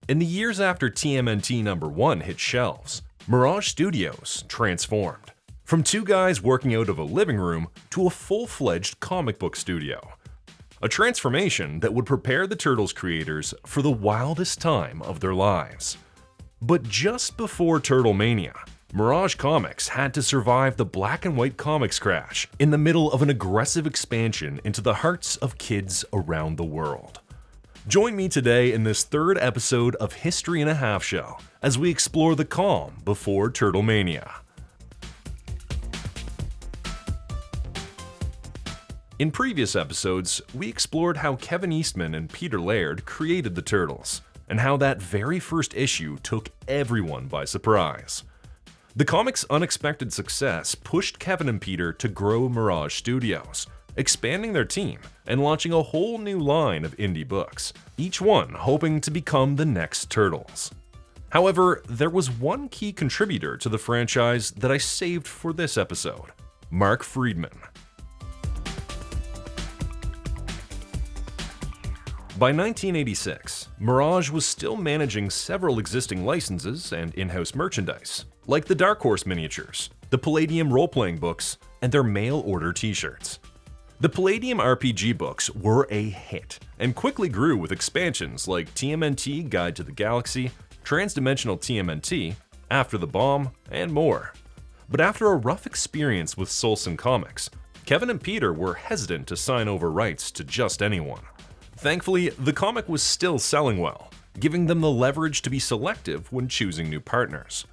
In the years after TMNT #1 hit shelves, Mirage Studios transformed. From two guys working out of a living room to a full-fledged comic book studio. A transformation that would prepare the Turtles creators for the wildest time of their lives. But just before Turtlemania, Mirage Comics had to survive the black and white comics crash in the middle of an aggressive expansion into the hearts of kids around the world. Join me today in this third episode of History in a Half Shell as we explore the calm before Turtlemania. In previous episodes, we explored how Kevin Eastman and Peter Laird created the Turtles, and how that very first issue took everyone by surprise. The comic's unexpected success pushed Kevin and Peter to grow Mirage Studios, expanding their team and launching a whole new line of indie books, each one hoping to become the next Turtles. However, there was one key contributor to the franchise that I saved for this episode: Mark Freedman. By 1986, Mirage was still managing several existing licenses and in-house merchandise, like the Dark Horse miniatures, the Palladium role-playing books, and their mail-order t-shirts. The Palladium RPG books were a hit, and quickly grew with expansions like TMNT Guide to the Galaxy, Transdimensional TMNT, After the Bomb, and more. But after a rough experience with Solson Comics, Kevin and Peter were hesitant to sign over rights to just anyone. Thankfully, the comic was still selling well, giving them the leverage to be selective when choosing new partners.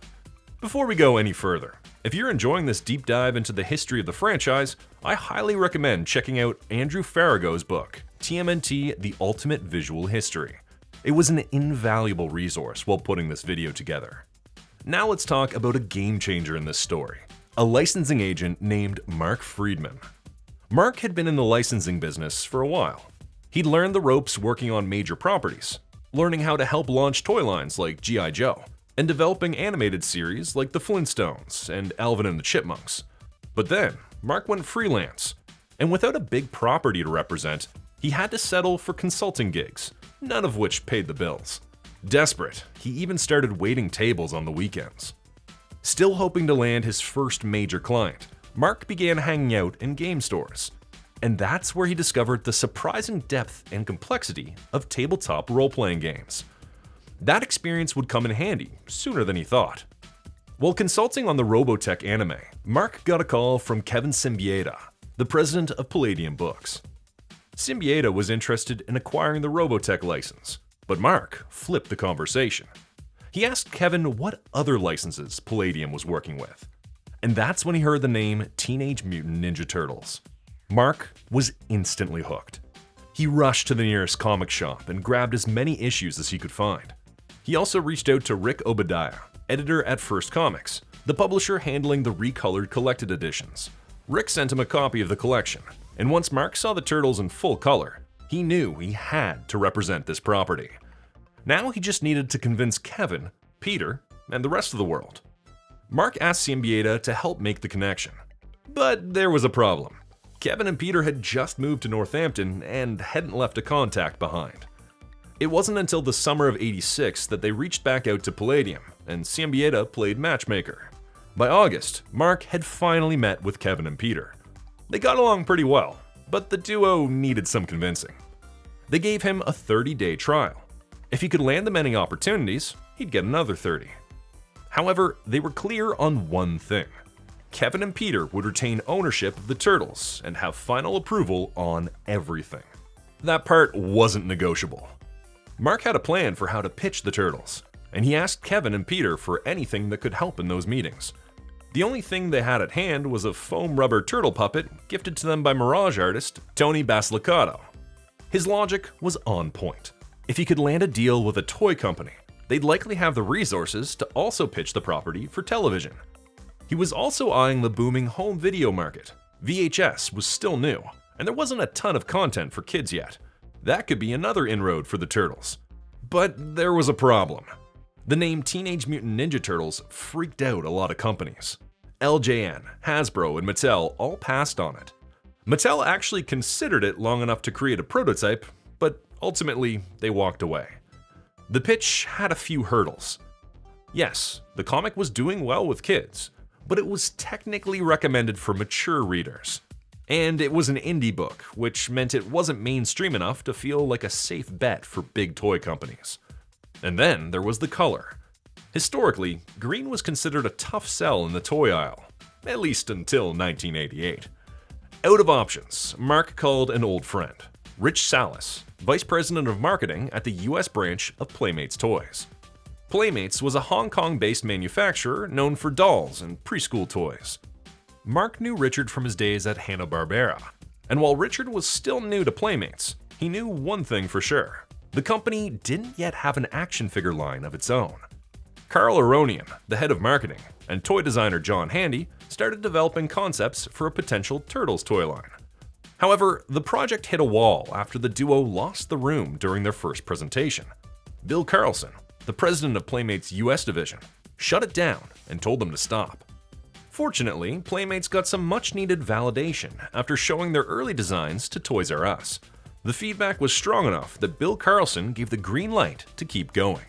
Before we go any further, if you're enjoying this deep dive into the history of the franchise, I highly recommend checking out Andrew Farago's book, TMNT: The Ultimate Visual History. It was an invaluable resource while putting this video together. Now let's talk about a game changer in this story, a licensing agent named Mark Freedman. Mark had been in the licensing business for a while. He'd learned the ropes working on major properties, learning how to help launch toy lines like G.I. Joe, and developing animated series like The Flintstones and Alvin and the Chipmunks. But then, Mark went freelance, and without a big property to represent, he had to settle for consulting gigs, none of which paid the bills. Desperate, he even started waiting tables on the weekends. Still hoping to land his first major client, Mark began hanging out in game stores. And that's where he discovered the surprising depth and complexity of tabletop role-playing games. That experience would come in handy sooner than he thought. While consulting on the Robotech anime, Mark got a call from Kevin Symbieta, the president of Palladium Books. Symbieta was interested in acquiring the Robotech license, but Mark flipped the conversation. He asked Kevin what other licenses Palladium was working with. And that's when he heard the name Teenage Mutant Ninja Turtles. Mark was instantly hooked. He rushed to the nearest comic shop and grabbed as many issues as he could find. He also reached out to Rick Obadiah, editor at First Comics, the publisher handling the recolored collected editions. Rick sent him a copy of the collection, and once Mark saw the Turtles in full color, he knew he had to represent this property. Now he just needed to convince Kevin, Peter, and the rest of the world. Mark asked Symbieta to help make the connection. But there was a problem. Kevin and Peter had just moved to Northampton and hadn't left a contact behind. It wasn't until the summer of '86 that they reached back out to Palladium, and Symbieta played matchmaker. By August, Mark had finally met with Kevin and Peter. They got along pretty well, but the duo needed some convincing. They gave him a 30-day trial. If he could land the many opportunities, he'd get another 30. However, they were clear on one thing. Kevin and Peter would retain ownership of the Turtles and have final approval on everything. That part wasn't negotiable. Mark had a plan for how to pitch the Turtles, and he asked Kevin and Peter for anything that could help in those meetings. The only thing they had at hand was a foam rubber turtle puppet gifted to them by Mirage artist Tony Basilicato. His logic was on point. If he could land a deal with a toy company, they'd likely have the resources to also pitch the property for television. He was also eyeing the booming home video market. VHS was still new, and there wasn't a ton of content for kids yet. That could be another inroad for the Turtles. But there was a problem. The name Teenage Mutant Ninja Turtles freaked out a lot of companies. LJN, Hasbro, and Mattel all passed on it. Mattel actually considered it long enough to create a prototype, but ultimately they walked away. The pitch had a few hurdles. Yes, the comic was doing well with kids, but it was technically recommended for mature readers. And it was an indie book, which meant it wasn't mainstream enough to feel like a safe bet for big toy companies. And then there was the color. Historically, green was considered a tough sell in the toy aisle, at least until 1988. Out of options, Mark called an old friend, Rich Salas, Vice President of Marketing at the US branch of Playmates Toys. Playmates was a Hong Kong-based manufacturer known for dolls and preschool toys. Mark knew Richard from his days at Hanna-Barbera, and while Richard was still new to Playmates, he knew one thing for sure. The company didn't yet have an action figure line of its own. Carl Aronian, the head of marketing, and toy designer John Handy started developing concepts for a potential Turtles toy line. However, the project hit a wall after the duo lost the room during their first presentation. Bill Carlson, the president of Playmates' US division, shut it down and told them to stop. Fortunately, Playmates got some much-needed validation after showing their early designs to Toys R Us. The feedback was strong enough that Bill Carlson gave the green light to keep going.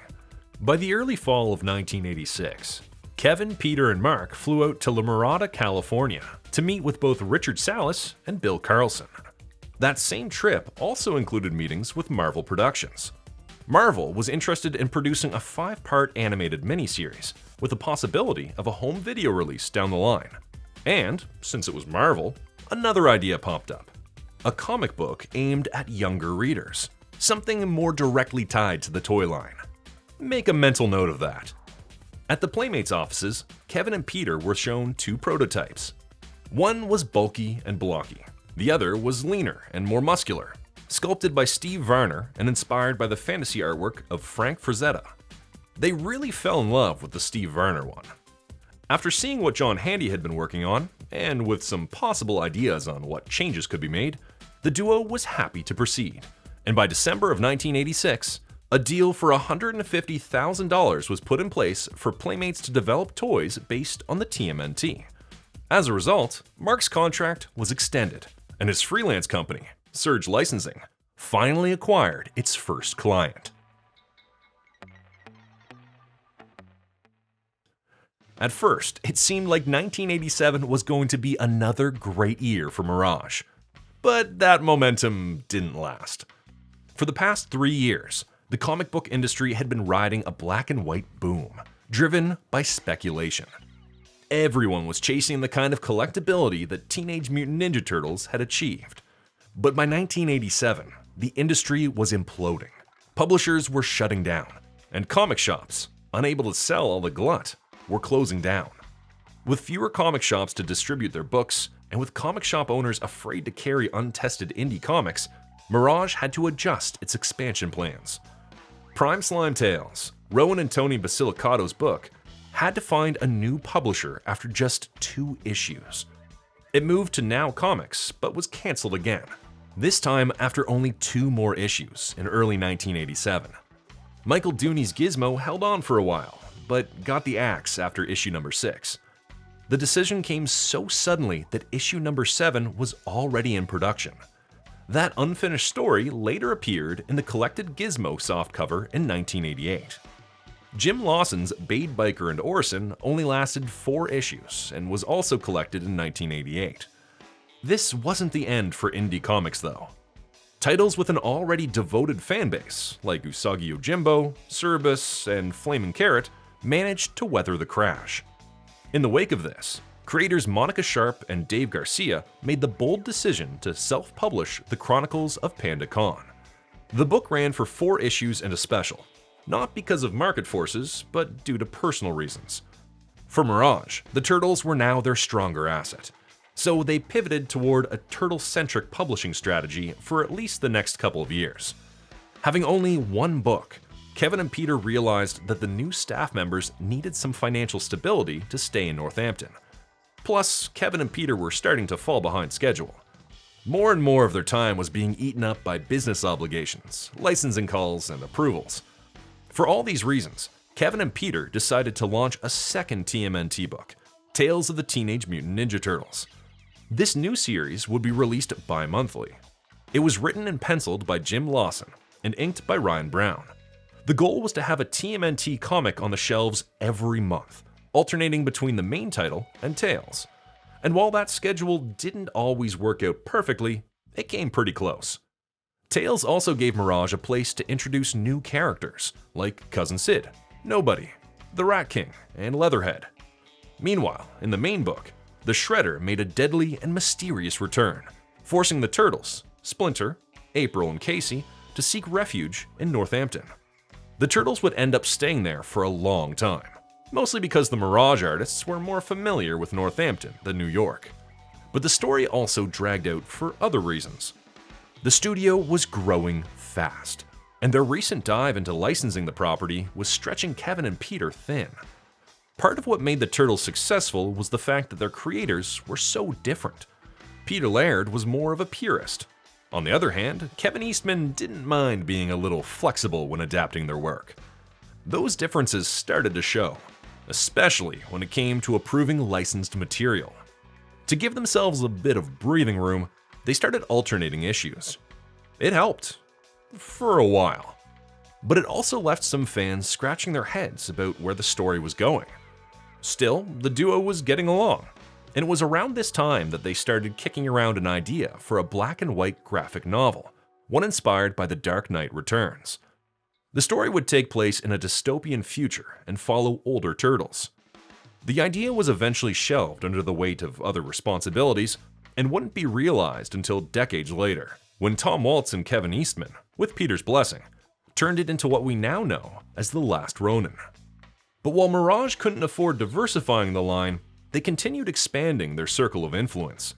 By the early fall of 1986, Kevin, Peter, and Mark flew out to La Mirada, California to meet with both Richard Salas and Bill Carlson. That same trip also included meetings with Marvel Productions. Marvel was interested in producing a 5-part animated miniseries with the possibility of a home video release down the line. And, since it was Marvel, another idea popped up. A comic book aimed at younger readers, something more directly tied to the toy line. Make a mental note of that. At the Playmates offices, Kevin and Peter were shown 2 prototypes. One was bulky and blocky. The other was leaner and more muscular, sculpted by Steve Varner and inspired by the fantasy artwork of Frank Frazetta. They really fell in love with the Steve Varner one. After seeing what John Handy had been working on, and with some possible ideas on what changes could be made, the duo was happy to proceed. And by December of 1986, a deal for $150,000 was put in place for Playmates to develop toys based on the TMNT. As a result, Mark's contract was extended, and his freelance company, Surge Licensing, finally acquired its first client. At first, it seemed like 1987 was going to be another great year for Mirage. But that momentum didn't last. For the past 3 years, the comic book industry had been riding a black and white boom, driven by speculation. Everyone was chasing the kind of collectability that Teenage Mutant Ninja Turtles had achieved. But by 1987, the industry was imploding. Publishers were shutting down, and comic shops, unable to sell all the glut, were closing down. With fewer comic shops to distribute their books, and with comic shop owners afraid to carry untested indie comics, Mirage had to adjust its expansion plans. Prime Slime Tales, Rowan and Tony Basilicato's book, had to find a new publisher after just 2 issues. It moved to Now Comics, but was canceled again, this time after only 2 more issues in early 1987. Michael Dooney's Gizmo held on for a while, but got the axe after issue number 6. The decision came so suddenly that issue number 7 was already in production. That unfinished story later appeared in the collected Gizmo softcover in 1988. Jim Lawson's Bade Biker and Orson only lasted 4 issues and was also collected in 1988. This wasn't the end for indie comics though. Titles with an already devoted fanbase, like Usagi Yojimbo, Cerebus, and Flamin' Carrot, managed to weather the crash. In the wake of this, creators Monica Sharp and Dave Garcia made the bold decision to self-publish The Chronicles of Panda Khan. The book ran for 4 issues and a special, not because of market forces, but due to personal reasons. For Mirage, the Turtles were now their stronger asset, so they pivoted toward a turtle-centric publishing strategy for at least the next couple of years. Having only 1 book, Kevin and Peter realized that the new staff members needed some financial stability to stay in Northampton. Plus, Kevin and Peter were starting to fall behind schedule. More and more of their time was being eaten up by business obligations, licensing calls, and approvals. For all these reasons, Kevin and Peter decided to launch a second TMNT book, Tales of the Teenage Mutant Ninja Turtles. This new series would be released bi-monthly. It was written and penciled by Jim Lawson and inked by Ryan Brown. The goal was to have a TMNT comic on the shelves every month, alternating between the main title and Tales. And while that schedule didn't always work out perfectly, it came pretty close. Tales also gave Mirage a place to introduce new characters, like Cousin Sid, Nobody, the Rat King, and Leatherhead. Meanwhile, in the main book, the Shredder made a deadly and mysterious return, forcing the Turtles, Splinter, April, and Casey to seek refuge in Northampton. The Turtles would end up staying there for a long time, mostly because the Mirage artists were more familiar with Northampton than New York. But the story also dragged out for other reasons. The studio was growing fast, and their recent dive into licensing the property was stretching Kevin and Peter thin. Part of what made the Turtles successful was the fact that their creators were so different. Peter Laird was more of a purist. On the other hand, Kevin Eastman didn't mind being a little flexible when adapting their work. Those differences started to show, especially when it came to approving licensed material. To give themselves a bit of breathing room, they started alternating issues. It helped. For a while. But it also left some fans scratching their heads about where the story was going. Still, the duo was getting along, and it was around this time that they started kicking around an idea for a black and white graphic novel, one inspired by The Dark Knight Returns. The story would take place in a dystopian future and follow older turtles. The idea was eventually shelved under the weight of other responsibilities and wouldn't be realized until decades later, when Tom Waltz and Kevin Eastman, with Peter's blessing, turned it into what we now know as The Last Ronin. But while Mirage couldn't afford diversifying the line, they continued expanding their circle of influence.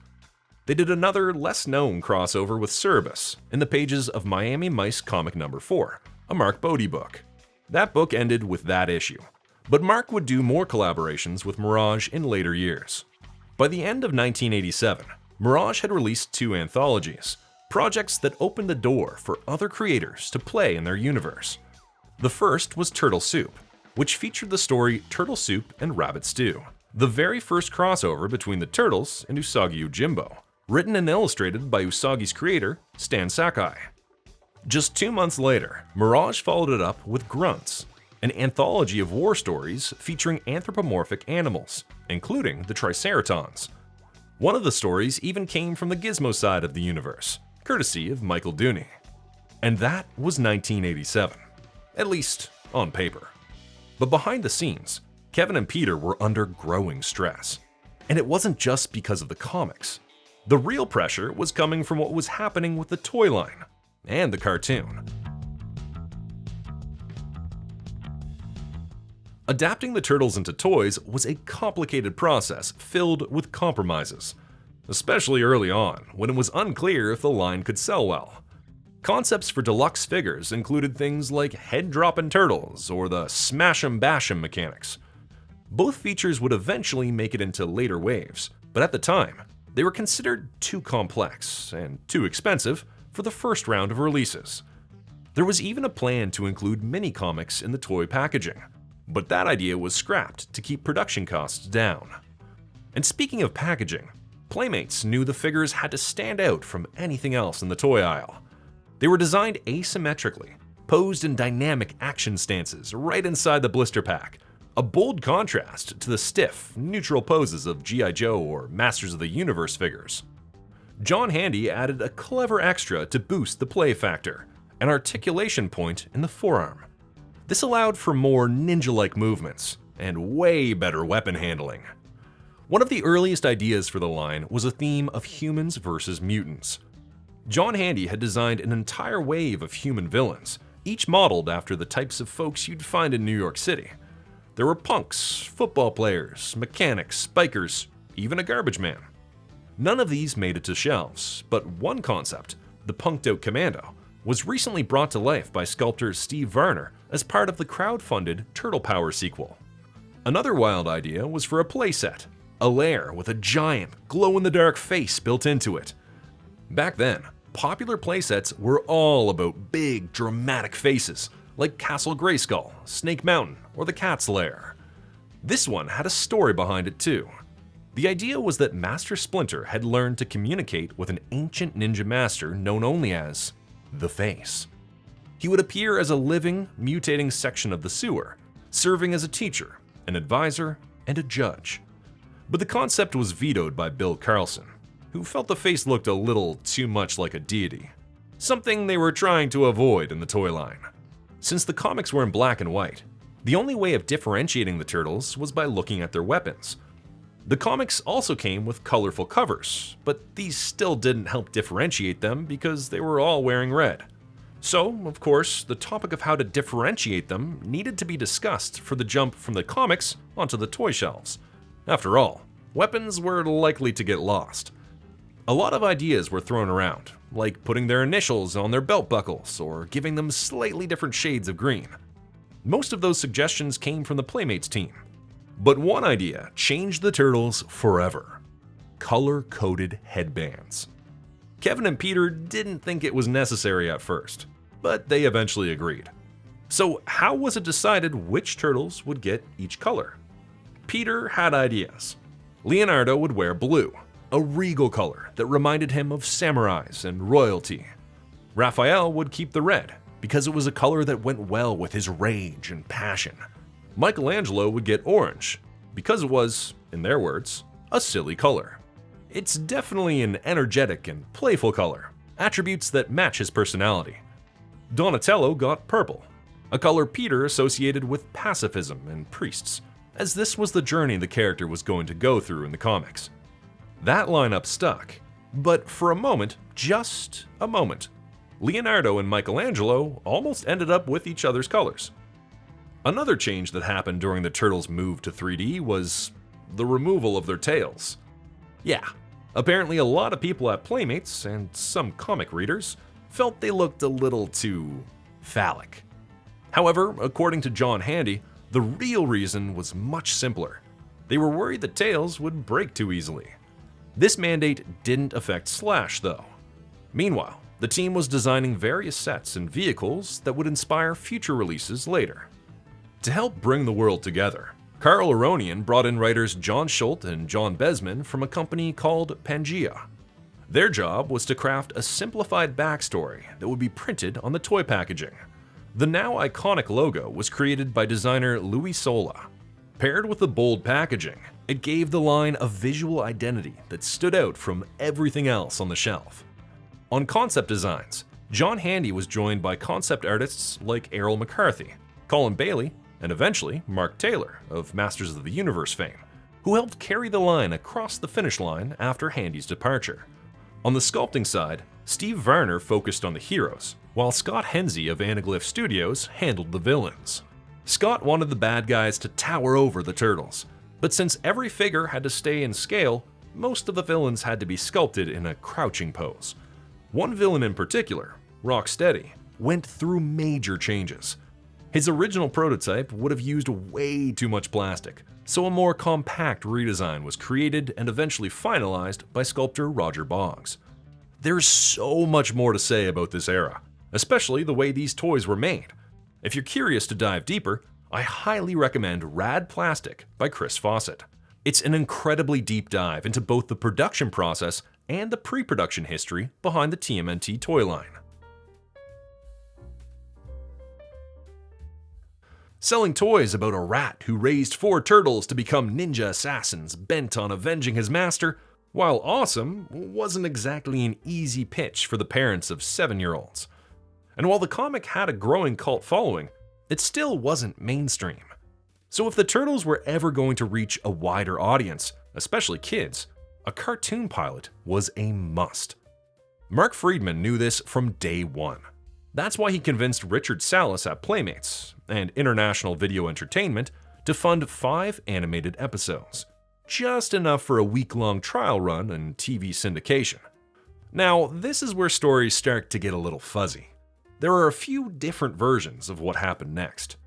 They did another less-known crossover with Cerebus in the pages of Miami Mice comic number 4, a Mark Bodie book. That book ended with that issue, but Mark would do more collaborations with Mirage in later years. By the end of 1987, Mirage had released 2 anthologies, projects that opened the door for other creators to play in their universe. The first was Turtle Soup, which featured the story Turtle Soup and Rabbit Stew, the very first crossover between the Turtles and Usagi Yojimbo, written and illustrated by Usagi's creator, Stan Sakai. Just 2 months later, Mirage followed it up with Grunts, an anthology of war stories featuring anthropomorphic animals, including the Triceratons. One of the stories even came from the Gizmo side of the universe, courtesy of Michael Dooney. And that was 1987, at least on paper. But behind the scenes, Kevin and Peter were under growing stress. And it wasn't just because of the comics. The real pressure was coming from what was happening with the Toyline and the cartoon. Adapting the Turtles into toys was a complicated process filled with compromises, especially early on, when it was unclear if the line could sell well. Concepts for deluxe figures included things like head-dropping turtles or the smash-em-bash-em mechanics. Both features would eventually make it into later waves, but at the time, they were considered too complex and too expensive for the first round of releases. There was even a plan to include mini-comics in the toy packaging, but that idea was scrapped to keep production costs down. And speaking of packaging, Playmates knew the figures had to stand out from anything else in the toy aisle. They were designed asymmetrically, posed in dynamic action stances right inside the blister pack, a bold contrast to the stiff, neutral poses of G.I. Joe or Masters of the Universe figures. John Handy added a clever extra to boost the play factor, an articulation point in the forearm. This allowed for more ninja-like movements and way better weapon handling. One of the earliest ideas for the line was a theme of humans versus mutants. John Handy had designed an entire wave of human villains, each modeled after the types of folks you'd find in New York City. There were punks, football players, mechanics, bikers, even a garbage man. None of these made it to shelves, but one concept, the punked-out commando, was recently brought to life by sculptor Steve Varner as part of the crowd-funded Turtle Power sequel. Another wild idea was for a playset, a lair with a giant, glow-in-the-dark face built into it. Back then, popular playsets were all about big, dramatic faces, like Castle Grayskull, Snake Mountain, or the Cat's Lair. This one had a story behind it too. The idea was that Master Splinter had learned to communicate with an ancient ninja master known only as the Face. He would appear as a living, mutating section of the sewer, serving as a teacher, an advisor, and a judge. But the concept was vetoed by Bill Carlson, who felt the face looked a little too much like a deity, something they were trying to avoid in the toy line. Since the comics were in black and white, the only way of differentiating the turtles was by looking at their weapons. The comics also came with colorful covers, but these still didn't help differentiate them because they were all wearing red. So, of course, the topic of how to differentiate them needed to be discussed for the jump from the comics onto the toy shelves. After all, weapons were likely to get lost. A lot of ideas were thrown around, like putting their initials on their belt buckles or giving them slightly different shades of green. Most of those suggestions came from the Playmates team. But one idea changed the turtles forever: color-coded headbands. Kevin and Peter didn't think it was necessary at first, but they eventually agreed. So how was it decided which turtles would get each color? Peter had ideas. Leonardo would wear blue, a regal color that reminded him of samurais and royalty. Raphael would keep the red, because it was a color that went well with his rage and passion. Michelangelo would get orange, because it was, in their words, a silly color. It's definitely an energetic and playful color, attributes that match his personality. Donatello got purple, a color Peter associated with pacifism and priests, as this was the journey the character was going to go through in the comics. That lineup stuck, but for a moment, just a moment, Leonardo and Michelangelo almost ended up with each other's colors. Another change that happened during the Turtles' move to 3D was the removal of their tails. Yeah, apparently a lot of people at Playmates, and some comic readers, felt they looked a little too phallic. However, according to John Handy, the real reason was much simpler. They were worried the tails would break too easily. This mandate didn't affect Slash, though. Meanwhile, the team was designing various sets and vehicles that would inspire future releases later. To help bring the world together, Carl Aronian brought in writers John Schultz and John Besman from a company called Pangea. Their job was to craft a simplified backstory that would be printed on the toy packaging. The now iconic logo was created by designer Louis Sola. Paired with the bold packaging, it gave the line a visual identity that stood out from everything else on the shelf. On concept designs, John Handy was joined by concept artists like Errol McCarthy, Colin Bailey, and eventually Mark Taylor of Masters of the Universe fame, who helped carry the line across the finish line after Handy's departure. On the sculpting side, Steve Varner focused on the heroes, while Scott Henze of Anecdotes Studios handled the villains. Scott wanted the bad guys to tower over the turtles, but since every figure had to stay in scale, most of the villains had to be sculpted in a crouching pose. One villain in particular, Rocksteady, went through major changes. His original prototype would have used way too much plastic, so a more compact redesign was created and eventually finalized by sculptor Roger Boggs. There's so much more to say about this era, especially the way these toys were made. If you're curious to dive deeper, I highly recommend Rad Plastic by Chris Fawcett. It's an incredibly deep dive into both the production process and the pre-production history behind the TMNT toy line. Selling toys about a rat who raised 4 turtles to become ninja assassins bent on avenging his master, while awesome, wasn't exactly an easy pitch for the parents of 7-year-olds. And while the comic had a growing cult following, it still wasn't mainstream. So if the Turtles were ever going to reach a wider audience, especially kids, a cartoon pilot was a must. Mark Freedman knew this from day one. That's why he convinced Richard Salas at Playmates and International Video Entertainment to fund 5 animated episodes, just enough for a week-long trial run and TV syndication. Now, this is where stories start to get a little fuzzy. There are a few different versions of what happened next.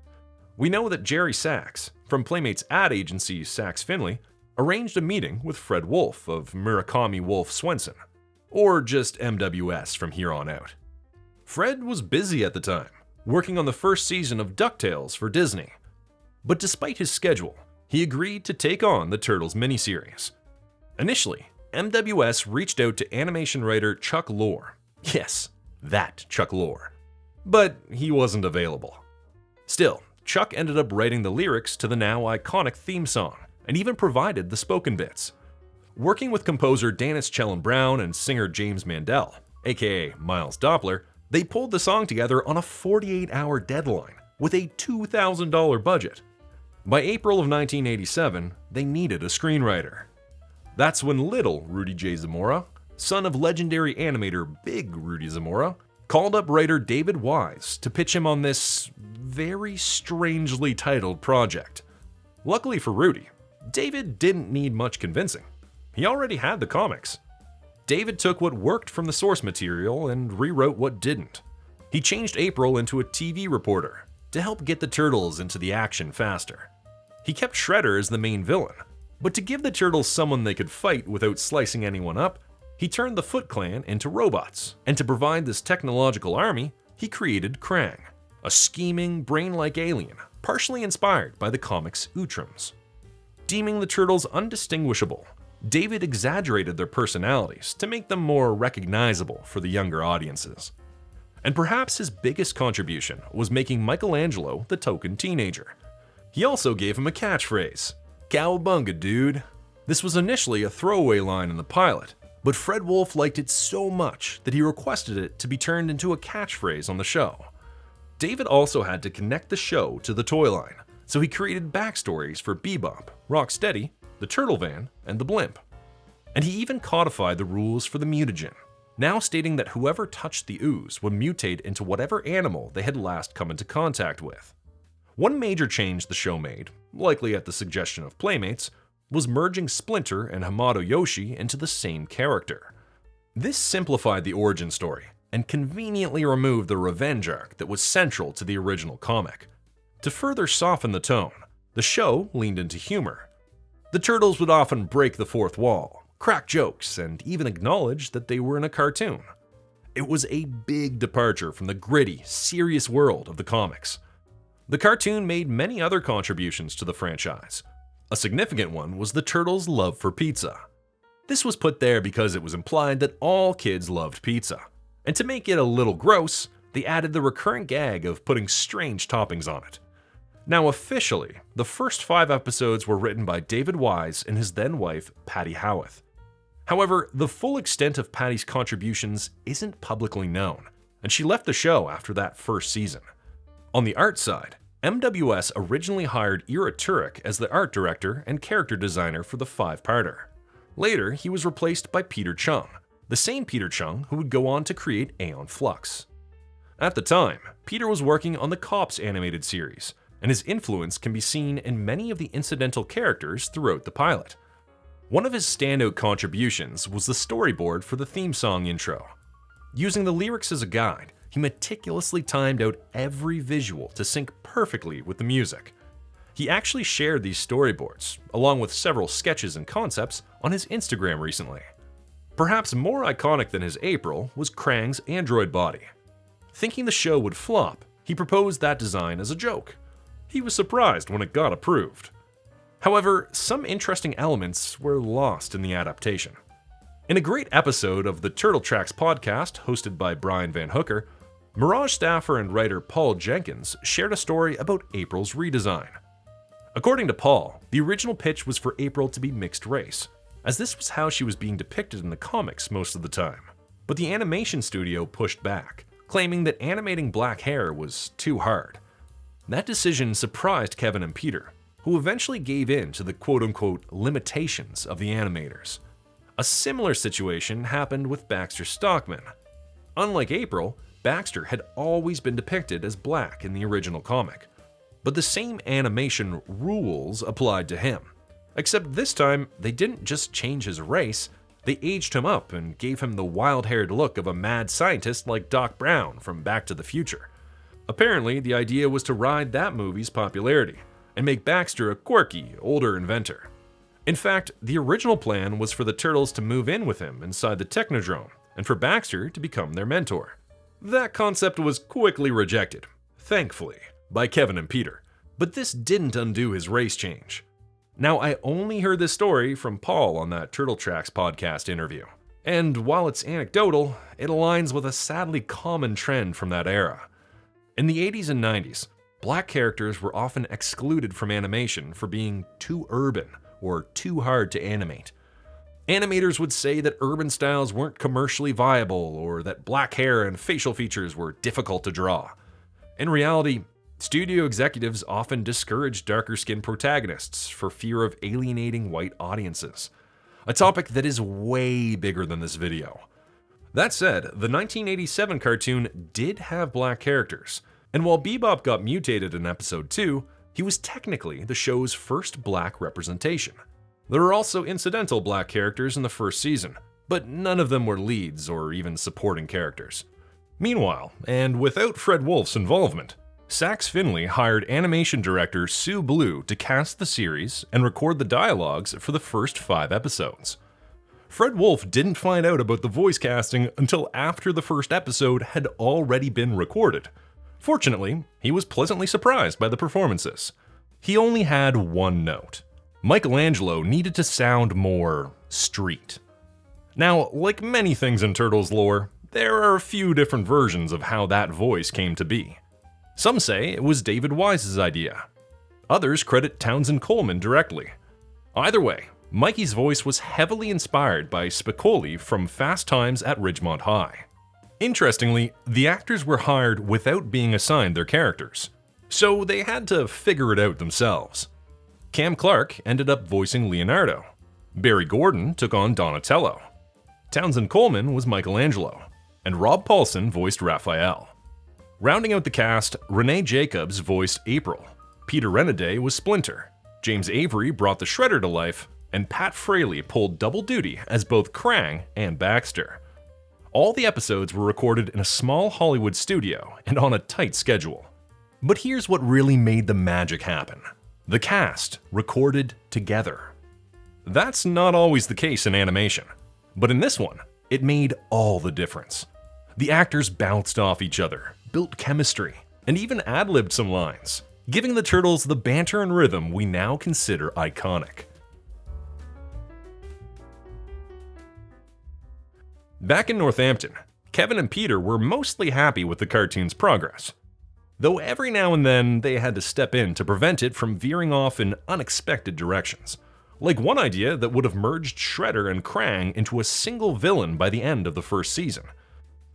We know that Jerry Sachs, from Playmates ad agency Sachs Finley, arranged a meeting with Fred Wolf of Murakami Wolf Swenson, or just MWS from here on out. Fred was busy at the time, working on the first season of DuckTales for Disney. But despite his schedule, he agreed to take on the Turtles miniseries. Initially, MWS reached out to animation writer Chuck Lorre. Yes, that Chuck Lorre. but he wasn't available. Still, Chuck ended up writing the lyrics to the now iconic theme song, and even provided the spoken bits. Working with composer Dennis Chellen Brown and singer James Mandel, aka Miles Doppler, they pulled the song together on a 48-hour deadline with a $2,000 budget. By April of 1987, they needed a screenwriter. That's when little Rudy J. Zamora, son of legendary animator Big Rudy Zamora, called up writer David Wise to pitch him on this very strangely titled project. Luckily for Rudy, David didn't need much convincing. He already had the comics. David took what worked from the source material and rewrote what didn't. He changed April into a TV reporter to help get the Turtles into the action faster. He kept Shredder as the main villain, but to give the Turtles someone they could fight without slicing anyone up, he turned the Foot Clan into robots, and to provide this technological army, he created Krang, a scheming, brain-like alien, partially inspired by the comics' Utroms. Deeming the Turtles undistinguishable, David exaggerated their personalities to make them more recognizable for the younger audiences. And perhaps his biggest contribution was making Michelangelo the token teenager. He also gave him a catchphrase, "Cowabunga, dude." This was initially a throwaway line in the pilot, but Fred Wolf liked it so much that he requested it to be turned into a catchphrase on the show. David also had to connect the show to the Toyline, so he created backstories for Bebop, Rocksteady, the Turtle Van, and the Blimp. And he even codified the rules for the mutagen, now stating that whoever touched the ooze would mutate into whatever animal they had last come into contact with. One major change the show made, likely at the suggestion of Playmates, was merging Splinter and Hamato Yoshi into the same character. This simplified the origin story and conveniently removed the revenge arc that was central to the original comic. To further soften the tone, the show leaned into humor. The Turtles would often break the fourth wall, crack jokes, and even acknowledge that they were in a cartoon. It was a big departure from the gritty, serious world of the comics. The cartoon made many other contributions to the franchise. A significant one was the Turtles' love for pizza. This was put there because it was implied that all kids loved pizza, and to make it a little gross, they added the recurrent gag of putting strange toppings on it. Now officially, the first 5 episodes were written by David Wise and his then-wife, Patty Howarth. However, the full extent of Patty's contributions isn't publicly known, and she left the show after that first season. On the art side, MWS originally hired Ira Turek as the art director and character designer for the 5-parter. Later, he was replaced by Peter Chung, the same Peter Chung who would go on to create Aeon Flux. At the time, Peter was working on the Cops animated series, and his influence can be seen in many of the incidental characters throughout the pilot. One of his standout contributions was the storyboard for the theme song intro. Using the lyrics as a guide, he meticulously timed out every visual to sync perfectly with the music. He actually shared these storyboards, along with several sketches and concepts, on his Instagram recently. Perhaps more iconic than his April was Krang's android body. Thinking the show would flop, he proposed that design as a joke. He was surprised when it got approved. However, some interesting elements were lost in the adaptation. In a great episode of the Turtle Tracks podcast hosted by Brian Van Hooker, Mirage staffer and writer Paul Jenkins shared a story about April's redesign. According to Paul, the original pitch was for April to be mixed race, as this was how she was being depicted in the comics most of the time. But the animation studio pushed back, claiming that animating black hair was too hard. That decision surprised Kevin and Peter, who eventually gave in to the quote-unquote limitations of the animators. A similar situation happened with Baxter Stockman. Unlike April, Baxter had always been depicted as black in the original comic, but the same animation rules applied to him. Except this time, they didn't just change his race, they aged him up and gave him the wild-haired look of a mad scientist like Doc Brown from Back to the Future. Apparently, the idea was to ride that movie's popularity and make Baxter a quirky, older inventor. In fact, the original plan was for the Turtles to move in with him inside the Technodrome, and for Baxter to become their mentor. That concept was quickly rejected, thankfully, by Kevin and Peter, but this didn't undo his race change. Now, I only heard this story from Paul on that Turtle Tracks podcast interview, and while it's anecdotal, it aligns with a sadly common trend from that era. In the 80s and 90s, black characters were often excluded from animation for being too urban or too hard to animate. Animators would say that urban styles weren't commercially viable or that black hair and facial features were difficult to draw. In reality, studio executives often discouraged darker-skinned protagonists for fear of alienating white audiences, a topic that is way bigger than this video. That said, the 1987 cartoon did have black characters, and while Bebop got mutated in episode 2, he was technically the show's first black representation. There were also incidental black characters in the first season, but none of them were leads or even supporting characters. Meanwhile, and without Fred Wolf's involvement, Sax Finley hired animation director Sue Blue to cast the series and record the dialogues for the first 5 episodes. Fred Wolf didn't find out about the voice casting until after the first episode had already been recorded. Fortunately, he was pleasantly surprised by the performances. He only had one note. Michelangelo needed to sound more street. Now, like many things in Turtles lore, there are a few different versions of how that voice came to be. Some say it was David Wise's idea. Others credit Townsend Coleman directly. Either way, Mikey's voice was heavily inspired by Spicoli from Fast Times at Ridgemont High. Interestingly, the actors were hired without being assigned their characters, so they had to figure it out themselves. Cam Clark ended up voicing Leonardo. Barry Gordon took on Donatello. Townsend Coleman was Michelangelo, and Rob Paulson voiced Raphael. Rounding out the cast, Renee Jacobs voiced April, Peter Renaday was Splinter, James Avery brought the Shredder to life, and Pat Fraley pulled double duty as both Krang and Baxter. All the episodes were recorded in a small Hollywood studio and on a tight schedule. But here's what really made the magic happen. The cast recorded together. That's not always the case in animation, but in this one, it made all the difference. The actors bounced off each other, built chemistry, and even ad-libbed some lines, giving the Turtles the banter and rhythm we now consider iconic. Back in Northampton, Kevin and Peter were mostly happy with the cartoon's progress, though every now and then they had to step in to prevent it from veering off in unexpected directions, like one idea that would have merged Shredder and Krang into a single villain by the end of the first season.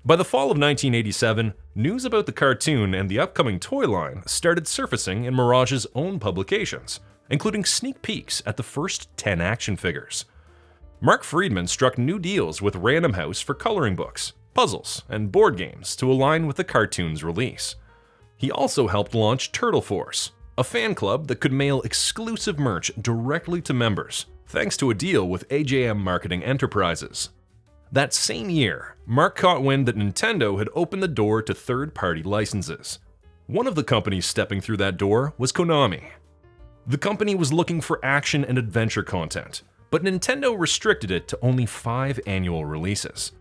By the fall of 1987, news about the cartoon and the upcoming Toyline started surfacing in Mirage's own publications, including sneak peeks at the first 10 action figures. Mark Freedman struck new deals with Random House for coloring books, puzzles, and board games to align with the cartoon's release. He also helped launch Turtle Force, a fan club that could mail exclusive merch directly to members, thanks to a deal with AJM Marketing Enterprises. That same year, Mark caught wind that Nintendo had opened the door to third-party licenses. One of the companies stepping through that door was Konami. The company was looking for action and adventure content, but Nintendo restricted it to only 5 annual releases.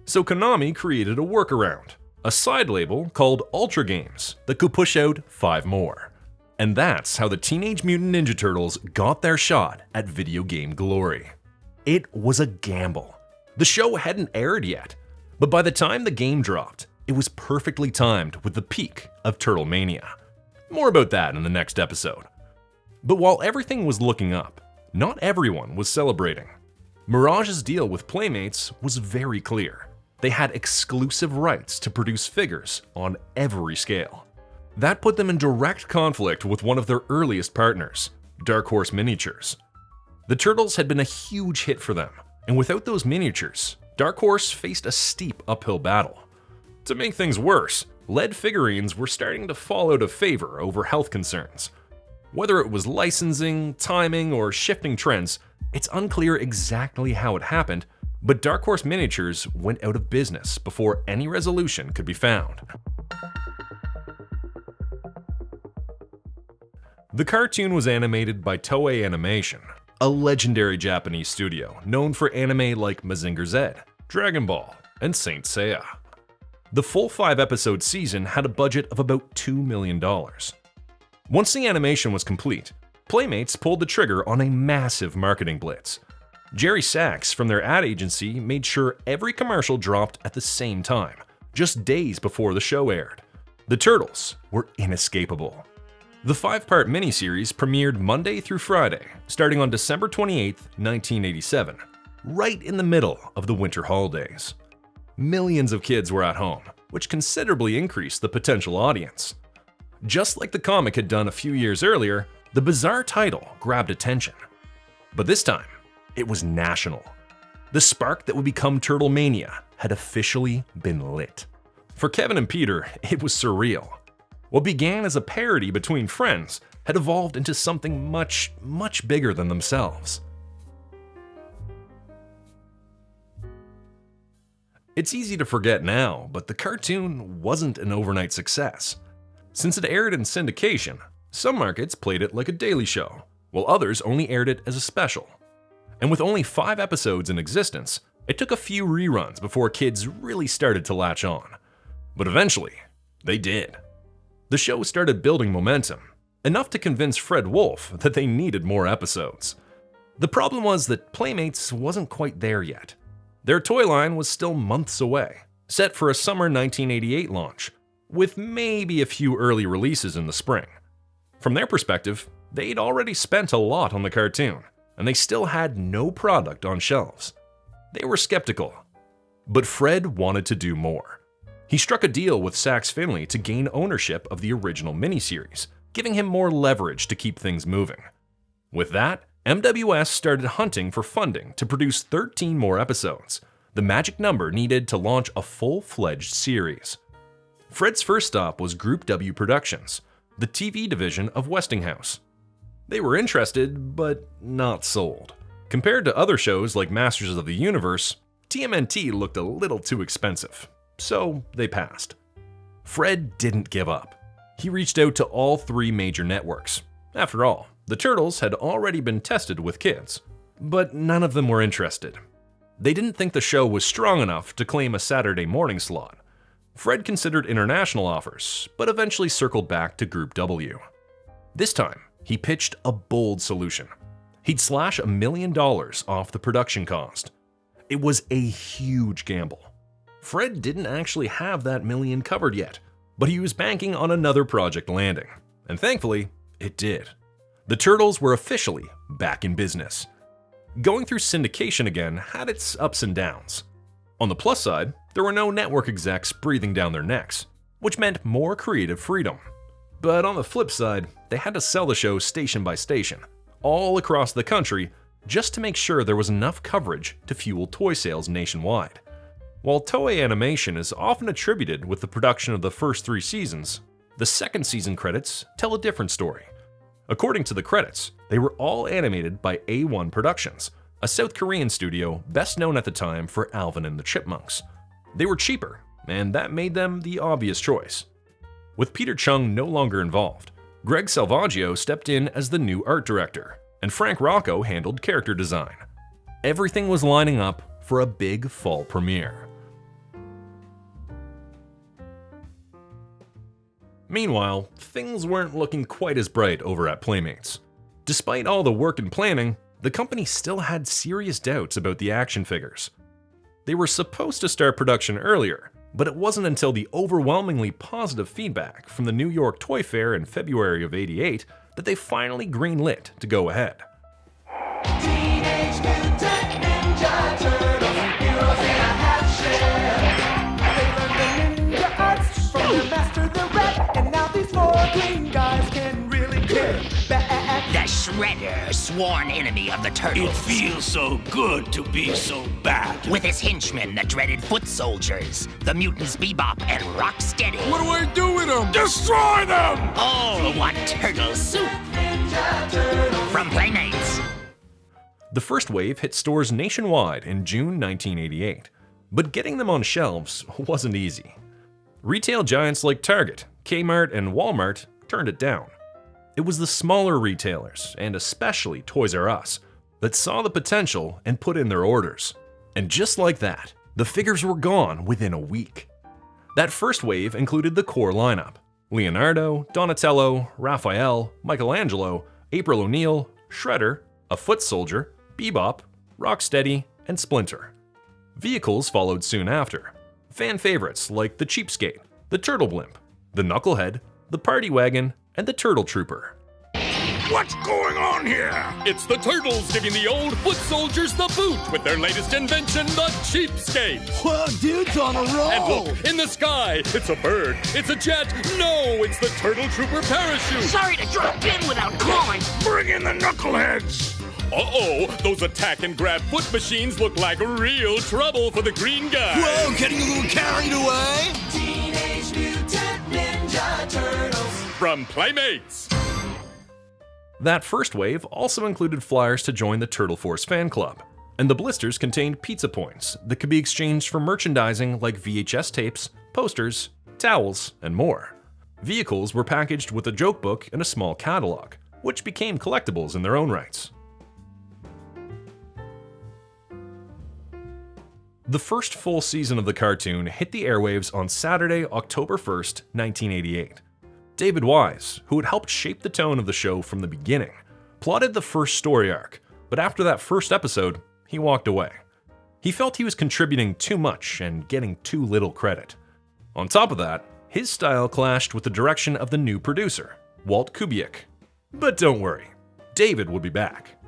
So Konami created a workaround, a side label called Ultra Games that could push out 5 more. And that's how the Teenage Mutant Ninja Turtles got their shot at video game glory. It was a gamble. The show hadn't aired yet, but by the time the game dropped, it was perfectly timed with the peak of Turtlemania. More about that in the next episode. But while everything was looking up, not everyone was celebrating. Mirage's deal with Playmates was very clear. They had exclusive rights to produce figures on every scale. That put them in direct conflict with one of their earliest partners, Dark Horse Miniatures. The Turtles had been a huge hit for them, and without those miniatures, Dark Horse faced a steep uphill battle. To make things worse, lead figurines were starting to fall out of favor over health concerns. Whether it was licensing, timing, or shifting trends, it's unclear exactly how it happened, but Dark Horse Miniatures went out of business before any resolution could be found. The cartoon was animated by Toei Animation, a legendary Japanese studio known for anime like Mazinger Z, Dragon Ball, and Saint Seiya. The full 5-episode season had a budget of about $2 million. Once the animation was complete, Playmates pulled the trigger on a massive marketing blitz. Jerry Sachs from their ad agency made sure every commercial dropped at the same time, just days before the show aired. The Turtles were inescapable. The 5-part miniseries premiered Monday through Friday, starting on December 28, 1987, right in the middle of the winter holidays. Millions of kids were at home, which considerably increased the potential audience. Just like the comic had done a few years earlier, the bizarre title grabbed attention. But this time, it was national. The spark that would become Turtlemania had officially been lit. For Kevin and Peter, it was surreal. What began as a parody between friends had evolved into something much, much bigger than themselves. It's easy to forget now, but the cartoon wasn't an overnight success. Since it aired in syndication, some markets played it like a daily show, while others only aired it as a special. And with only 5 episodes in existence, it took a few reruns before kids really started to latch on. But eventually, they did. The show started building momentum, enough to convince Fred Wolf that they needed more episodes. The problem was that Playmates wasn't quite there yet. Their toy line was still months away, set for a summer 1988 launch, with maybe a few early releases in the spring. From their perspective, they'd already spent a lot on the cartoon, and they still had no product on shelves. They were skeptical. But Fred wanted to do more. He struck a deal with Saks Findlay to gain ownership of the original miniseries, giving him more leverage to keep things moving. With that, MWS started hunting for funding to produce 13 more episodes, the magic number needed to launch a full-fledged series. Fred's first stop was Group W Productions, the TV division of Westinghouse. They were interested, but not sold. Compared to other shows like Masters of the Universe, TMNT looked a little too expensive, so they passed. Fred didn't give up. He reached out to all 3 major networks. After all, the Turtles had already been tested with kids, but none of them were interested. They didn't think the show was strong enough to claim a Saturday morning slot. Fred considered international offers, but eventually circled back to Group W. This time, he pitched a bold solution. He'd slash $1 million off the production cost. It was a huge gamble. Fred didn't actually have that million covered yet, but he was banking on another project landing, and thankfully, it did. The Turtles were officially back in business. Going through syndication again had its ups and downs. On the plus side, there were no network execs breathing down their necks, which meant more creative freedom. But on the flip side, they had to sell the show station by station, all across the country, just to make sure there was enough coverage to fuel toy sales nationwide. While Toei Animation is often attributed with the production of the first 3 seasons, the second season credits tell a different story. According to the credits, they were all animated by A1 Productions, a South Korean studio best known at the time for Alvin and the Chipmunks. They were cheaper, and that made them the obvious choice. With Peter Chung no longer involved, Greg Salvaggio stepped in as the new art director, and Frank Rocco handled character design. Everything was lining up for a big fall premiere. Meanwhile, things weren't looking quite as bright over at Playmates. Despite all the work and planning, the company still had serious doubts about the action figures. They were supposed to start production earlier, but it wasn't until the overwhelmingly positive feedback from the New York Toy Fair in February of '88 that they finally greenlit to go ahead. Teenage Mutant Ninja Turtles, heroes in a half shell. They learned the ninja arts from their master, the Rat, and now these 4 green guys can really kick back. The Shredder, sworn enemy of the Turtles. It feels so good to be so bad. With his henchmen, the dreaded Foot Soldiers, the mutants Bebop and Rocksteady. What do I do with them? Destroy them! All one turtle soup. Ninja Turtles. From Playmates. The first wave hit stores nationwide in June 1988, but getting them on shelves wasn't easy. Retail giants like Target, Kmart, and Walmart turned it down. It was the smaller retailers, and especially Toys R Us, that saw the potential and put in their orders. And just like that, the figures were gone within a week. That first wave included the core lineup: Leonardo, Donatello, Raphael, Michelangelo, April O'Neil, Shredder, a Foot Soldier, Bebop, Rocksteady, and Splinter. Vehicles followed soon after. Fan favorites like the Cheapskate, the Turtle Blimp, the Knucklehead, the Party Wagon, and the Turtle Trooper. What's going on here? It's the Turtles giving the old foot soldiers the boot with their latest invention, the cheapskate. Whoa, dude's on a roll! And look, in the sky, it's a bird, it's a jet. No, it's the Turtle Trooper parachute. Sorry to drop in without calling. Bring in the knuckleheads. Uh-oh, those attack and grab foot machines look like real trouble for the green guy. Whoa, getting a little carried away? Teenage Mutant Ninja Turtles. From Playmates. That first wave also included flyers to join the Turtle Force fan club, and the blisters contained pizza points that could be exchanged for merchandising like VHS tapes, posters, towels, and more. Vehicles were packaged with a joke book and a small catalog, which became collectibles in their own rights. The first full season of the cartoon hit the airwaves on Saturday, October 1st, 1988. David Wise, who had helped shape the tone of the show from the beginning, plotted the first story arc, but after that first episode, he walked away. He felt he was contributing too much and getting too little credit. On top of that, his style clashed with the direction of the new producer, Walt Kubiak. But don't worry, David would be back.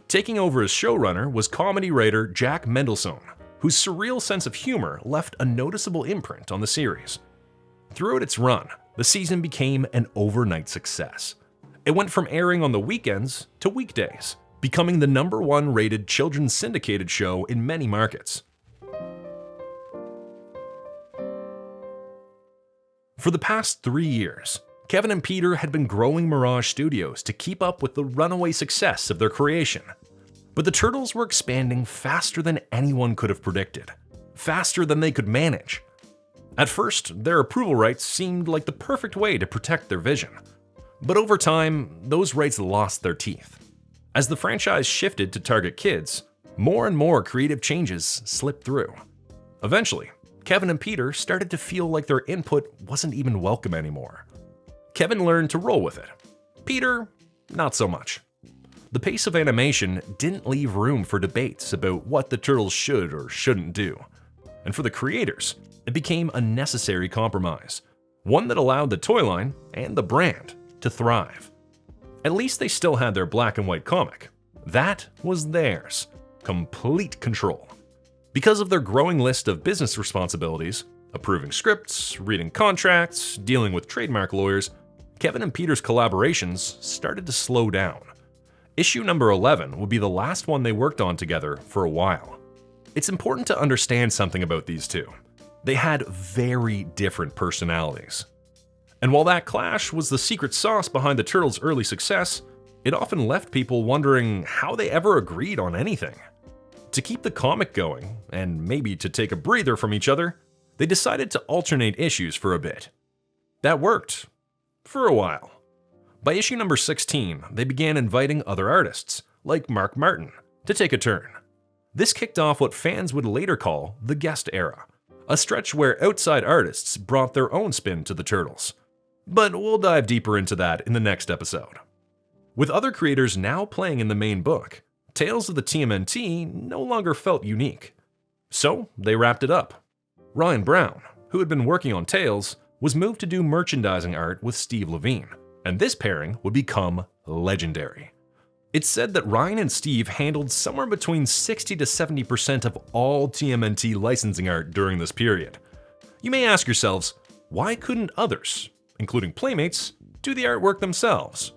Taking over as showrunner was comedy writer Jack Mendelsohn, whose surreal sense of humor left a noticeable imprint on the series. Throughout its run, the season became an overnight success. It went from airing on the weekends to weekdays, becoming the #1 rated children's syndicated show in many markets. For the past 3 years, Kevin and Peter had been growing Mirage Studios to keep up with the runaway success of their creation. But the Turtles were expanding faster than anyone could have predicted, faster than they could manage. At first, their approval rights seemed like the perfect way to protect their vision. But over time, those rights lost their teeth. As the franchise shifted to target kids, more and more creative changes slipped through. Eventually, Kevin and Peter started to feel like their input wasn't even welcome anymore. Kevin learned to roll with it. Peter, not so much. The pace of animation didn't leave room for debates about what the Turtles should or shouldn't do. And for the creators, it became a necessary compromise, one that allowed the Toyline and the brand to thrive. At least they still had their black and white comic. That was theirs. Complete control. Because of their growing list of business responsibilities, approving scripts, reading contracts, dealing with trademark lawyers, Kevin and Peter's collaborations started to slow down. Issue number 11 would be the last one they worked on together for a while. It's important to understand something about these two. They had very different personalities. And while that clash was the secret sauce behind the Turtles' early success, it often left people wondering how they ever agreed on anything. To keep the comic going, and maybe to take a breather from each other, they decided to alternate issues for a bit. That worked. For a while. By issue number 16, they began inviting other artists, like Mark Martin, to take a turn. This kicked off what fans would later call the guest era, a stretch where outside artists brought their own spin to the Turtles. But we'll dive deeper into that in the next episode. With other creators now playing in the main book, Tales of the TMNT no longer felt unique. So they wrapped it up. Ryan Brown, who had been working on Tales, was moved to do merchandising art with Steve Levine, and this pairing would become legendary. It's said that Ryan and Steve handled somewhere between 60 to 70% of all TMNT licensing art during this period. You may ask yourselves, why couldn't others, including Playmates, do the artwork themselves?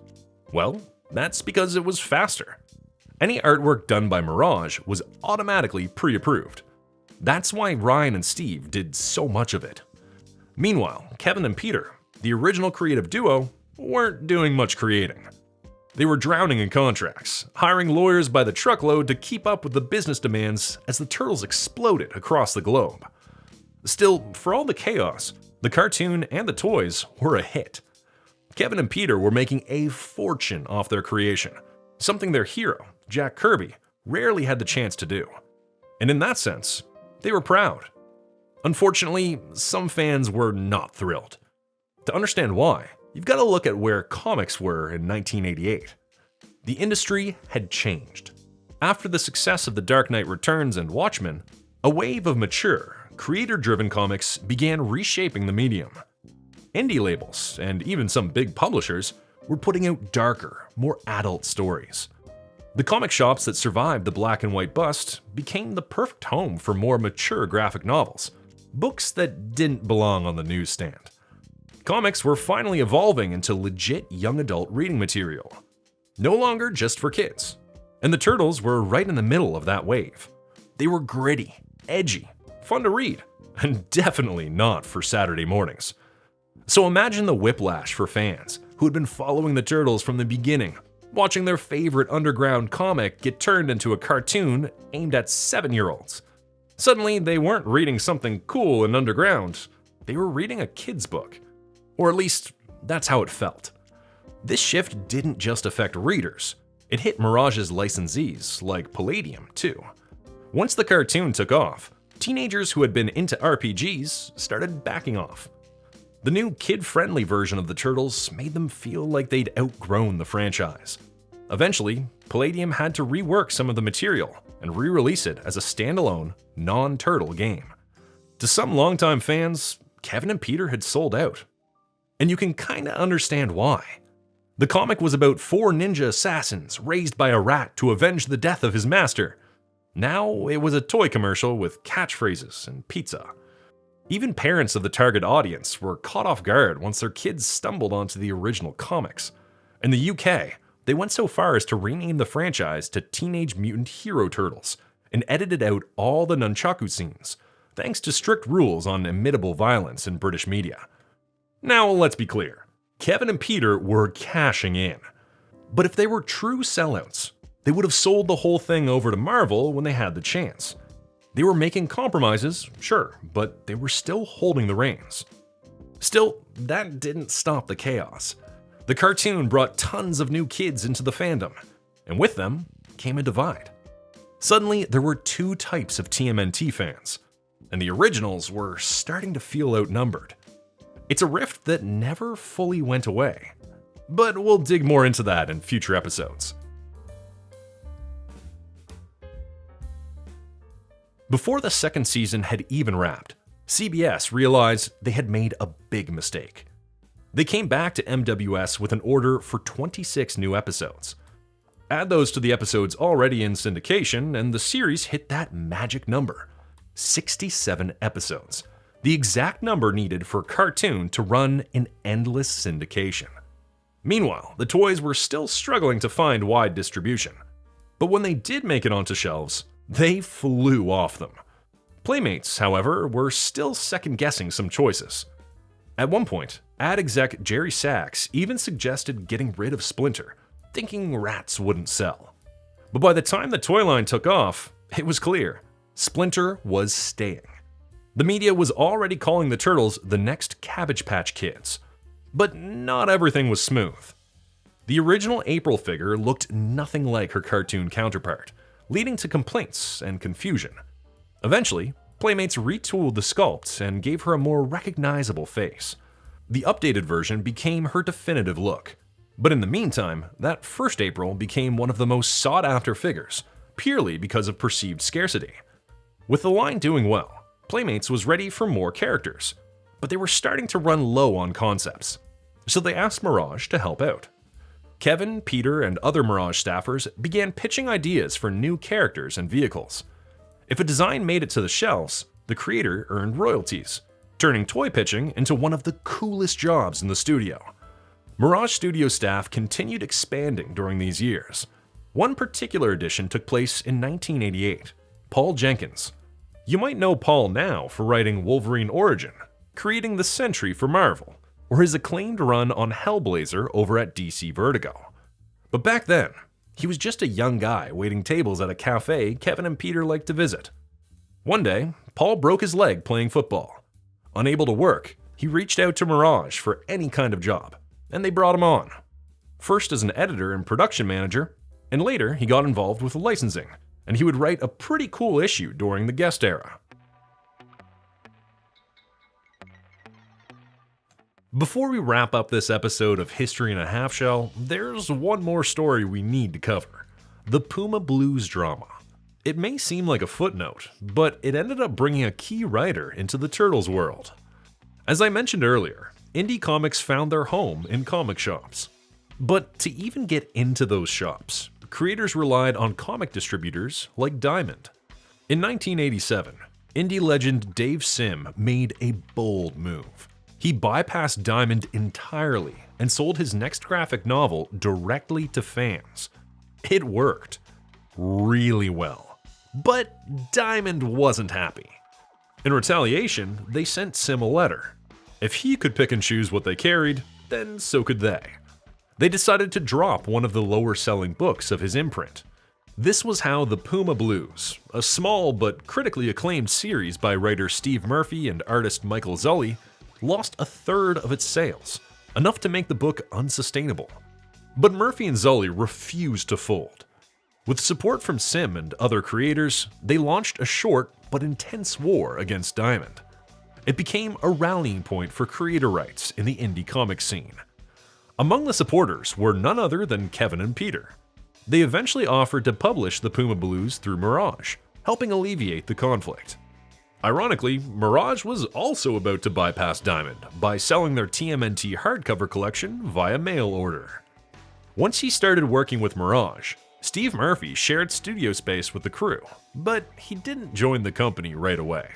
Well, that's because it was faster. Any artwork done by Mirage was automatically pre-approved. That's why Ryan and Steve did so much of it. Meanwhile, Kevin and Peter, the original creative duo, weren't doing much creating. They were drowning in contracts, hiring lawyers by the truckload to keep up with the business demands as the Turtles exploded across the globe. Still, for all the chaos, the cartoon and the toys were a hit. Kevin and Peter were making a fortune off their creation, something their hero, Jack Kirby, rarely had the chance to do. And in that sense, they were proud. Unfortunately, some fans were not thrilled. To understand why, you've got to look at where comics were in 1988. The industry had changed. After the success of The Dark Knight Returns and Watchmen, a wave of mature, creator-driven comics began reshaping the medium. Indie labels, and even some big publishers, were putting out darker, more adult stories. The comic shops that survived the black and white bust became the perfect home for more mature graphic novels, books that didn't belong on the newsstand. Comics were finally evolving into legit young adult reading material, no longer just for kids. And the Turtles were right in the middle of that wave. They were gritty, edgy, fun to read, and definitely not for Saturday mornings. So imagine the whiplash for fans who had been following the Turtles from the beginning, watching their favorite underground comic get turned into a cartoon aimed at 7-year-olds. Suddenly, they weren't reading something cool and underground, they were reading a kid's book. Or at least, that's how it felt. This shift didn't just affect readers, it hit Mirage's licensees, like Palladium, too. Once the cartoon took off, teenagers who had been into RPGs started backing off. The new kid-friendly version of the Turtles made them feel like they'd outgrown the franchise. Eventually, Palladium had to rework some of the material and re-release it as a standalone, non-Turtle game. To some longtime fans, Kevin and Peter had sold out. And you can kinda understand why. The comic was about 4 ninja assassins raised by a rat to avenge the death of his master. Now it was a toy commercial with catchphrases and pizza. Even parents of the target audience were caught off guard once their kids stumbled onto the original comics. In the UK, they went so far as to rename the franchise to Teenage Mutant Hero Turtles and edited out all the nunchaku scenes, thanks to strict rules on imitable violence in British media. Now let's be clear, Kevin and Peter were cashing in. But if they were true sellouts, they would have sold the whole thing over to Marvel when they had the chance. They were making compromises, sure, but they were still holding the reins. Still, that didn't stop the chaos. The cartoon brought tons of new kids into the fandom, and with them came a divide. Suddenly, there were 2 types of TMNT fans, and the originals were starting to feel outnumbered. It's a rift that never fully went away, but we'll dig more into that in future episodes. Before the second season had even wrapped, CBS realized they had made a big mistake. They came back to MWS with an order for 26 new episodes. Add those to the episodes already in syndication, and the series hit that magic number: 67 episodes, the exact number needed for a cartoon to run in endless syndication. Meanwhile, the toys were still struggling to find wide distribution. But when they did make it onto shelves, they flew off them. Playmates, however, were still second-guessing some choices. At one point, ad exec Jerry Sachs even suggested getting rid of Splinter, thinking rats wouldn't sell. But by the time the Toyline took off, it was clear Splinter was staying. The media was already calling the Turtles the next Cabbage Patch Kids. But not everything was smooth. The original April figure looked nothing like her cartoon counterpart, leading to complaints and confusion. Eventually, Playmates retooled the sculpt and gave her a more recognizable face. The updated version became her definitive look. But in the meantime, that first April became one of the most sought-after figures, purely because of perceived scarcity. With the line doing well, Playmates was ready for more characters, but they were starting to run low on concepts. So they asked Mirage to help out. Kevin, Peter, and other Mirage staffers began pitching ideas for new characters and vehicles. If a design made it to the shelves, the creator earned royalties, turning toy pitching into one of the coolest jobs in the studio. Mirage Studios staff continued expanding during these years. One particular addition took place in 1988, Paul Jenkins. You might know Paul now for writing Wolverine Origin, creating the Sentry for Marvel, or his acclaimed run on Hellblazer over at DC Vertigo. But back then, he was just a young guy waiting tables at a cafe Kevin and Peter liked to visit. One day, Paul broke his leg playing football. Unable to work, he reached out to Mirage for any kind of job, and they brought him on. First as an editor and production manager, and later he got involved with licensing, and he would write a pretty cool issue during the guest era. Before we wrap up this episode of History in a Half Shell, there's one more story we need to cover: the Puma Blues drama. It may seem like a footnote, but it ended up bringing a key writer into the Turtles world. As I mentioned earlier, indie comics found their home in comic shops. But to even get into those shops, creators relied on comic distributors like Diamond. In 1987, indie legend Dave Sim made a bold move. He bypassed Diamond entirely and sold his next graphic novel directly to fans. It worked really well. But Diamond wasn't happy. In retaliation, they sent Sim a letter. If he could pick and choose what they carried, then so could they. They decided to drop one of the lower-selling books of his imprint. This was how the Puma Blues, a small but critically acclaimed series by writer Steve Murphy and artist Michael Zully, lost a third of its sales, enough to make the book unsustainable. But Murphy and Zully refused to fold. With support from Sim and other creators, they launched a short but intense war against Diamond. It became a rallying point for creator rights in the indie comic scene. Among the supporters were none other than Kevin and Peter. They eventually offered to publish the Puma Blues through Mirage, helping alleviate the conflict. Ironically, Mirage was also about to bypass Diamond by selling their TMNT hardcover collection via mail order. Once he started working with Mirage, Steve Murphy shared studio space with the crew, but he didn't join the company right away.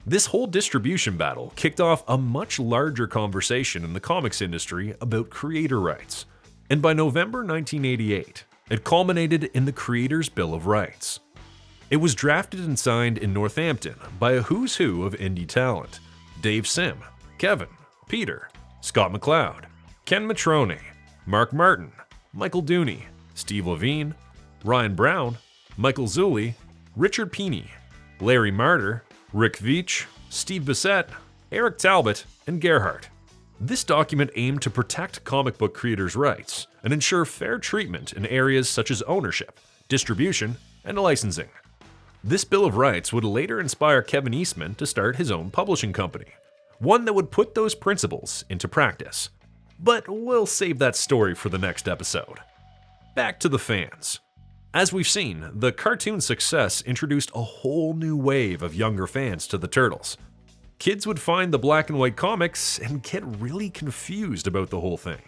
This whole distribution battle kicked off a much larger conversation in the comics industry about creator rights, and by November 1988, it culminated in the Creators' Bill of Rights. It was drafted and signed in Northampton by a who's who of indie talent: Dave Sim, Kevin, Peter, Scott McCloud, Ken Matrone, Mark Martin, Michael Dooney, Steve Levine, Ryan Brown, Michael Zulli, Richard Pini, Larry Martyr, Rick Veitch, Steve Bissett, Eric Talbot, and Gerhardt. This document aimed to protect comic book creators' rights and ensure fair treatment in areas such as ownership, distribution, and licensing. This Bill of Rights would later inspire Kevin Eastman to start his own publishing company, one that would put those principles into practice. But we'll save that story for the next episode. Back to the fans. As we've seen, the cartoon's success introduced a whole new wave of younger fans to the Turtles. Kids would find the black and white comics and get really confused about the whole thing.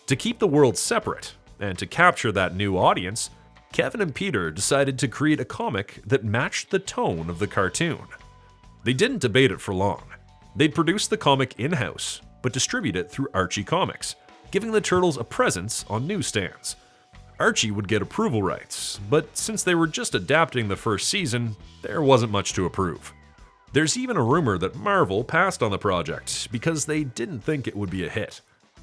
To keep the world separate, and to capture that new audience, Kevin and Peter decided to create a comic that matched the tone of the cartoon. They didn't debate it for long. They'd produce the comic in-house, but distribute it through Archie Comics, giving the Turtles a presence on newsstands. Archie would get approval rights, but since they were just adapting the first season, there wasn't much to approve. There's even a rumor that Marvel passed on the project because they didn't think it would be a hit.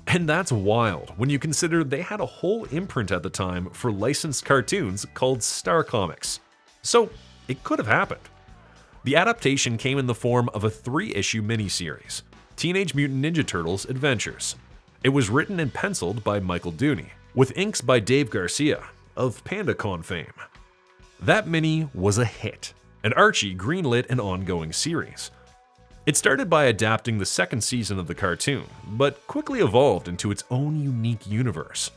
And that's wild when you consider they had a whole imprint at the time for licensed cartoons called Star Comics. So it could have happened. The adaptation came in the form of a 3-issue miniseries, Teenage Mutant Ninja Turtles Adventures. It was written and penciled by Michael Dooney, with inks by Dave Garcia of PandaCon fame. That mini was a hit, and Archie greenlit an ongoing series. It started by adapting the second season of the cartoon, but quickly evolved into its own unique universe.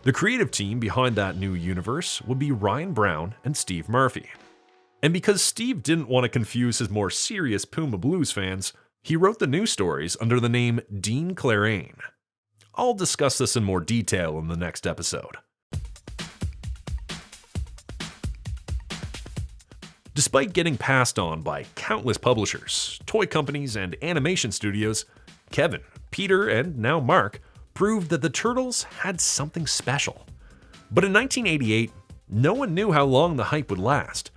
The creative team behind that new universe would be Ryan Brown and Steve Murphy. And because Steve didn't want to confuse his more serious Puma Blues fans, he wrote the new stories under the name Dean Clarane. I'll discuss this in more detail in the next episode. Despite getting passed on by countless publishers, toy companies, and animation studios, Kevin, Peter, and now Mark proved that the Turtles had something special. But in 1988, no one knew how long the hype would last.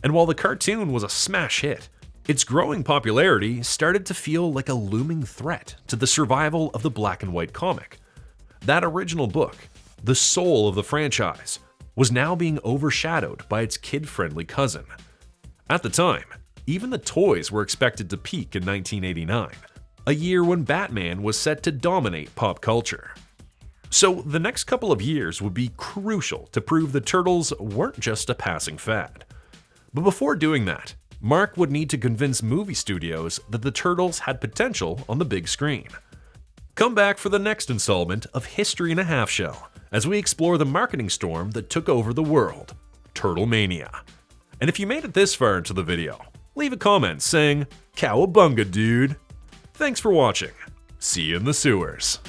And while the cartoon was a smash hit, its growing popularity started to feel like a looming threat to the survival of the black and white comic. That original book, the soul of the franchise, was now being overshadowed by its kid-friendly cousin. At the time, even the toys were expected to peak in 1989, a year when Batman was set to dominate pop culture. So the next couple of years would be crucial to prove the Turtles weren't just a passing fad. But before doing that, Mark would need to convince movie studios that the Turtles had potential on the big screen. Come back for the next installment of History in a Half Shell as we explore the marketing storm that took over the world, Turtlemania. And if you made it this far into the video, leave a comment saying, "Cowabunga, dude!" Thanks for watching. See you in the sewers.